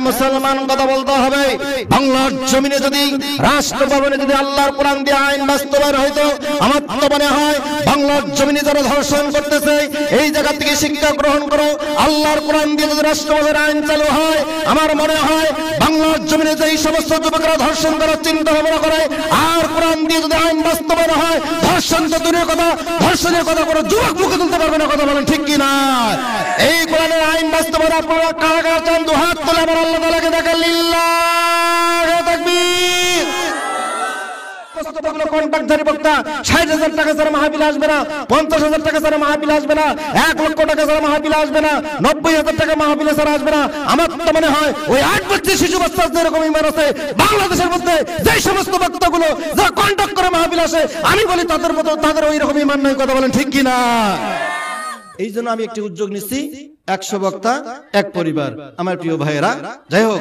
মুসলমান কথা বলতে হবে, বাংলার জমিনে যদি রাষ্ট্র ভবনে যদি আল্লাহর কোরআন দিয়ে আইন বাস্তবায়ন হয়তো, আমার তো মনে হয় বাংলার জমিনে যারা ধর্ষণ করতেছে এই জায়গা থেকে শিক্ষা গ্রহণ করো। আল্লাহর কোরআন দিয়ে যদি রাষ্ট্র ভবনের আইন চালু হয়, আমার মনে হয় বাংলার জমিনে যে সমস্ত যুবকরা ধর্ষণ করার চিন্তা ভাবনা করে, আর কোরআন দিয়ে যদি আইন বাস্তবায়ন হয়, ধর্ষণ তো দূরের কথা, ধর্ষণের কথা কোনো যুবক মুখে তুলতে পারবে না। কথা বলেন ঠিক কি না? এই কোরআনের আইন বাস্তবায়ন আপনারা কারা কারা চান? দু হাত তুলে আমার আল্লাহ তাআলাকে দেখেন। লিল্লাহি তাকবীর। কন্ট্রাক্টধারী বক্তা ৬০,০০০ টাকা ছাড়া মাহফিল আসবে না, ৫০,০০০ টাকা ছাড়া মাহফিল আসবে না, ১ লক্ষ টাকা ছাড়া মাহফিল আসবে না, ৯০,০০০ টাকা মাহফিল ছাড়া আসবে না। আমার তো মনে হয় ওই ৮ বছরের শিশু বাচ্চা যেরকম ইমান আছে বাংলাদেশের মধ্যে যে সমস্ত বক্তাগুলো যারা কন্ট্রাক্ট করে মাহফিল আসে, আমি বলি তাদের মতো তাদের ওই রকম ইমান নয়। কথা বলেন ঠিক কি না? এই জন্য আমি একটি উদ্যোগ নিচ্ছি, ১০০ বক্তা ১ পরিবার। আমার প্রিয় ভাইয়েরা, যাই হোক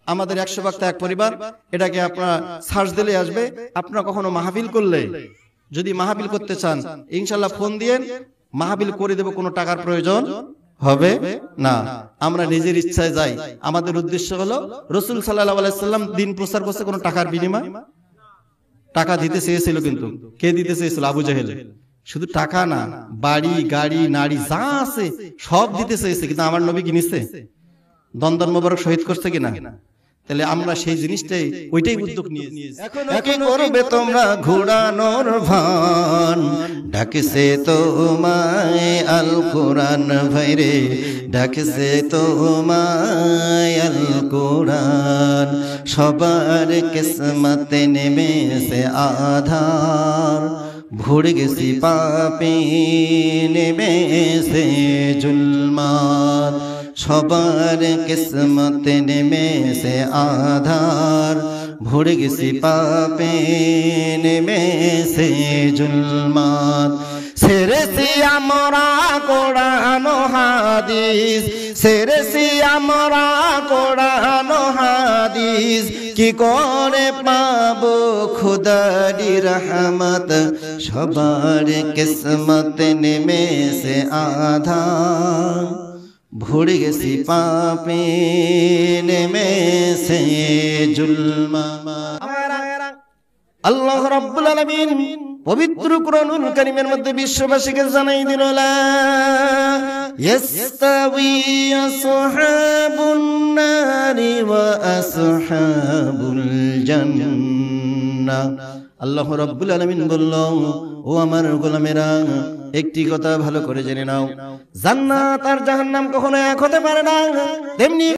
আমাদের ১০০ বক্তা ১ পরিবার, এটাকে আপনারা সার্চ দিলে আসবে। আপনারা কখনো মাহফিল করলে যদি মাহফিল করতে চান ইনশাআল্লাহ ফোন দিয়েন, মাহফিল করে দেব, কোনো টাকার প্রয়োজন হবে না। আমরা নিজের ইচ্ছায় যাই। আমাদের উদ্দেশ্য হলো রাসূল সাল্লাল্লাহু আলাইহি সাল্লাম দিন প্রচার করতে কোনো টাকার বিনিময়, টাকা দিতে চেয়েছিল কিন্তু কে দিতে চেয়েছিল? আবু জেহেল। শুধু টাকা না, বাড়ি গাড়ি নারী যা আছে সব দিতে চেয়েছে, কিন্তু আমার নবী কি নিচ্ছে? দন্দন মোবারক শহীদ করছে কিনা? তাহলে আমরা সেই জিনিসটাই ওইটাই উদ্যোগ নিয়েছি। কি করবে তোমরা ঘোড়ানোর ভান, ডাকছে তোমায় আল কোরআন ভাইরে, ডাকছে তোমায় আল কোরআন। সবার কিসমতে নেমেছে আধার, ভরে গেছি পাপে নেমেছে জুলমাত। সবার কিসমতে নেমেছে আধার, ভরে গেছি পাপে নেমেছে জুলমাত। সেরেছি আমরা কোরআন হাদিস, সেরেছি আমরা কোরআন হাদিস। কি করে পাবো খোদারি রহমত, সবার কিসমতে নেমেছে আধার, ভরে গেছি পাপে নেমেছে জুলমাত। আল্লাহ রাব্বুল আলামিন পবিত্র কুরআনুল কারীমের মধ্যে বিশ্ববাসীকে জানাই দিল, লা ইয়াস্তাবি আসহাবুন নারি ওয়া আসহাবুল জান্নাহ। আল্লাহ রাব্বুল আলামিন বলল, ও আমার গোলামেরা, একটি কথা ভালো করে জেনে নাও, জান্নাত আর জাহান্নাম কখনো এক হতে পারে না। তেমনি